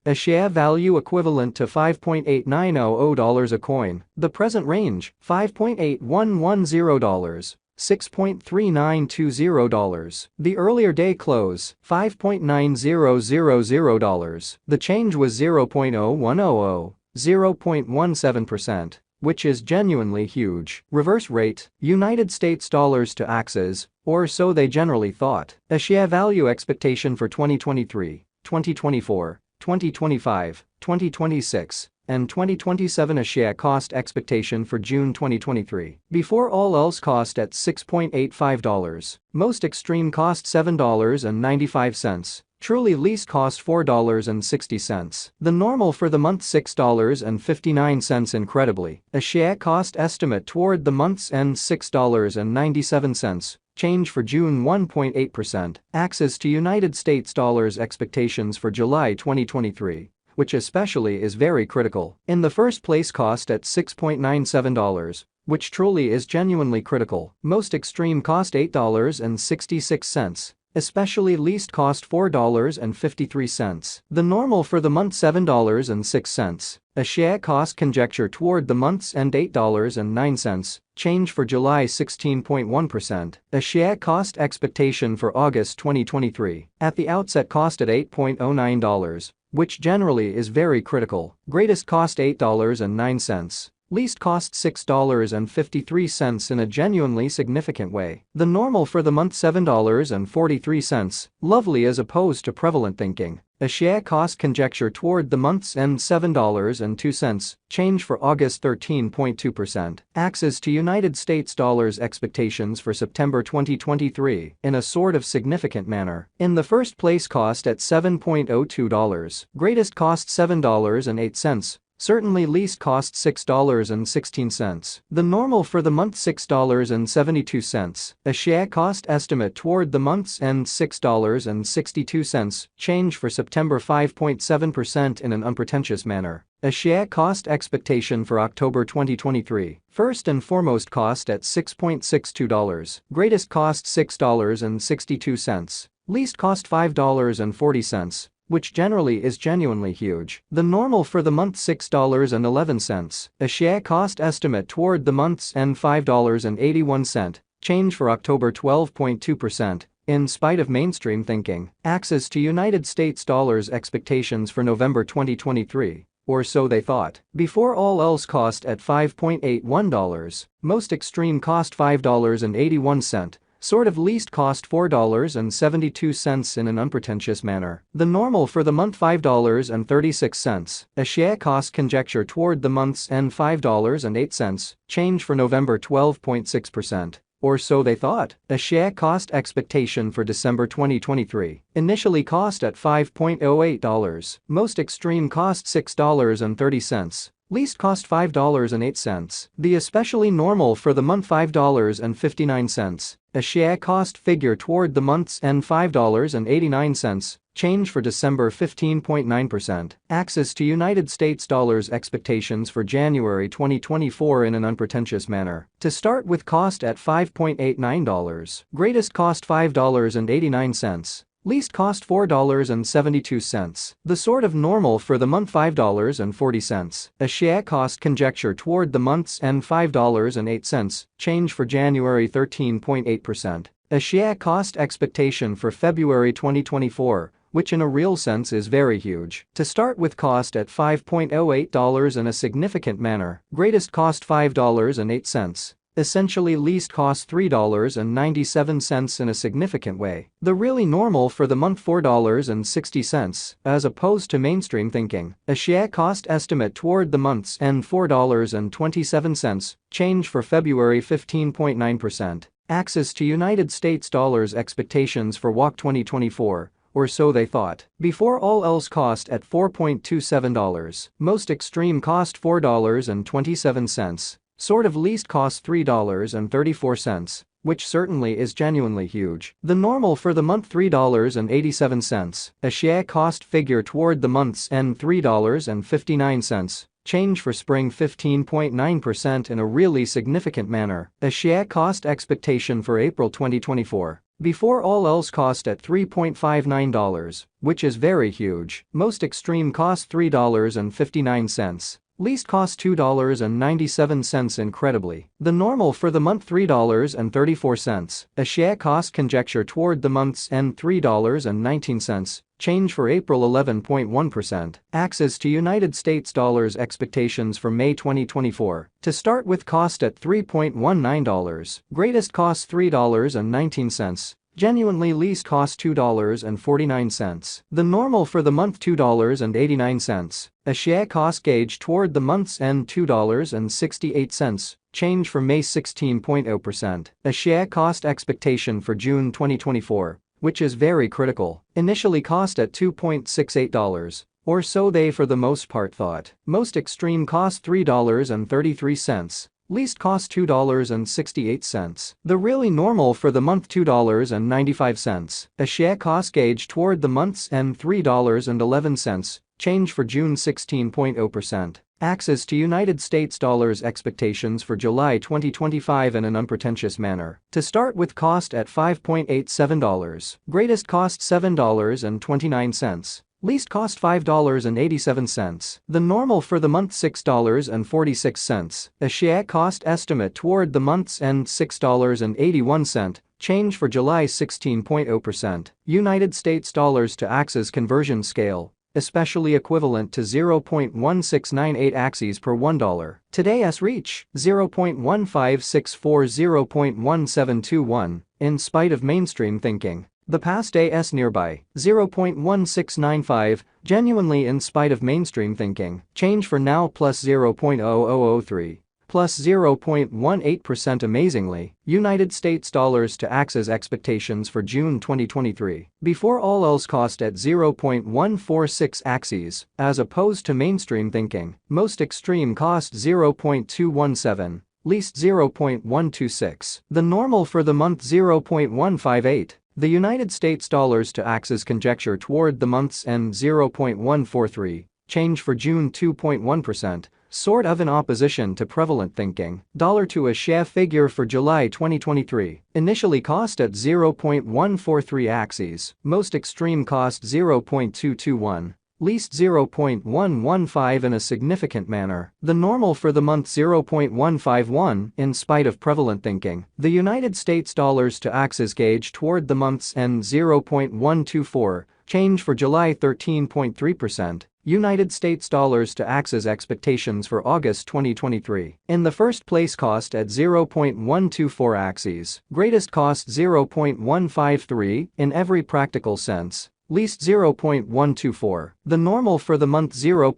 A share value equivalent to $5.8900 a coin. The present range, $5.8110. $6.3920. The earlier day close, $5.9000. The change was 0.0100, 0.17%, which is genuinely huge. Reverse rate, United States dollars to Axes, or so they generally thought. A share value expectation for 2023, 2024, 2025, 2026, and 2027. A share cost expectation for June 2023. Before all else cost at $6.85. Most extreme cost $7.95. Truly least cost $4.60. The normal for the month $6.59. Incredibly, a share cost estimate toward the month's end $6.97. Change for June 1.8%. Access to United States dollars expectations for July 2023, which especially is very critical. In the first place, cost at $6.97, which truly is genuinely critical. Most extreme cost $8.66. Especially least cost $4.53. The normal for the month $7.06. A share cost conjecture toward the month's end $8.09. Change for July 16.1%. A share cost expectation for August 2023. At the outset cost at $8.09, which generally is very critical. Greatest cost $8.09. Least cost $6.53 in a genuinely significant way. The normal for the month $7.43. Lovely as opposed to prevalent thinking. A share cost conjecture toward the month's end $7.02. Change for August 13.2%. Access to United States dollars expectations for September 2023 in a sort of significant manner. In the first place, cost at $7.02. Greatest cost $7.08. Certainly least cost $6.16. The normal for the month $6.72. A share cost estimate toward the month's end $6.62. Change for September 5.7% in an unpretentious manner. A share cost expectation for October 2023. First and foremost cost at $6.62. Greatest cost $6.62. Least cost $5.40. Which generally is genuinely huge. The normal for the month $6.11. A share cost estimate toward the month's end $5.81. Change for October 12.2%. In spite of mainstream thinking. Access to United States dollars expectations for November 2023. Or so they thought. Before all else cost at $5.81. Most extreme cost $5.81. Sort of least cost $4.72 in an unpretentious manner. The normal for the month $5.36. A share cost conjecture toward the month's end $5.08. Change for November 12.6%. Or so they thought. A share cost expectation for December 2023. Initially cost at $5.08. Most extreme cost $6.30. Least cost $5.08. The especially normal for the month $5.59. A share cost figure toward the month's end $5.89. Change for December 15.9%. Access to United States dollars expectations for January 2024 in an unpretentious manner. To start with, cost at $5.89. Greatest cost $5.89. Least cost $4.72. The sort of normal for the month $5.40. A share cost conjecture toward the month's end $5.08. Change for January 13.8%. A share cost expectation for February 2024, which in a real sense is very huge. To start with, cost at $5.08 in a significant manner. Greatest cost $5.08. Essentially least cost $3.97 in a significant way. The really normal for the month $4.60, as opposed to mainstream thinking. A share cost estimate toward the month's end $4.27. Change for February 15.9%. Access to United States dollars expectations for WOC 2024. Or so they thought. Before all else cost at $4.27. Most extreme cost $4.27. Sort of least cost $3.34, which certainly is genuinely huge. The normal for the month $3.87. A share cost figure toward the month's end $3.59. Change for spring 15.9% in a really significant manner. A share cost expectation for April 2024. Before all else cost at $3.59, which is very huge. Most extreme cost $3.59. Least cost $2.97 incredibly. The normal for the month $3.34. A share cost conjecture toward the month's end $3.19. Change for April 11.1%. Axes to United States dollars expectations for May 2024. To start with cost at $3.19. Greatest cost $3.19. Genuinely least cost $2.49. The normal for the month $2.89. A share cost gauge toward the month's end $2.68. Change for May 16.0%. A share cost expectation for June 2024, which is very critical. Initially cost at $2.68. Or so they for the most part thought. Most extreme cost $3.33. Least cost $2.68. The really normal for the month $2.95. A share cost gauge toward the month's end $3.11. Change for June 16.0%. Axes to United States dollars expectations for July 2025 in an unpretentious manner. To start with cost at $5.87. Greatest cost $7.29. Least cost $5.87. The normal for the month $6.46. A share cost estimate toward the month's end $6.81. Change for July 16.0%. United States dollars to Axes conversion scale, especially equivalent to 0.1698 Axies per $1. Today's reach, 0.1564 0.1721, in spite of mainstream thinking. The past AS nearby, 0.1695, genuinely in spite of mainstream thinking. Change for now plus 0.0003. Plus 0.18% amazingly. United States dollars to Axes expectations for June 2023. Before all else cost at 0.146 Axies, as opposed to mainstream thinking. Most extreme cost 0.217. Least 0.126. The normal for the month 0.158. The United States dollars to Axes conjecture toward the month's end 0.143. Change for June 2.1%. Sort of in opposition to prevalent thinking. Dollar to a share figure for July 2023. Initially cost at 0.143 Axies. Most extreme cost 0.221. Least 0.115 in a significant manner. The normal for the month 0.151 in spite of prevalent thinking. The United States dollars to Axes gauge toward the month's end 0.124. Change for July 13.3%. United States dollars to Axes expectations for August 2023. In the first place cost at 0.124 Axies. Greatest cost 0.153 in every practical sense. Least 0.124. The normal for the month 0.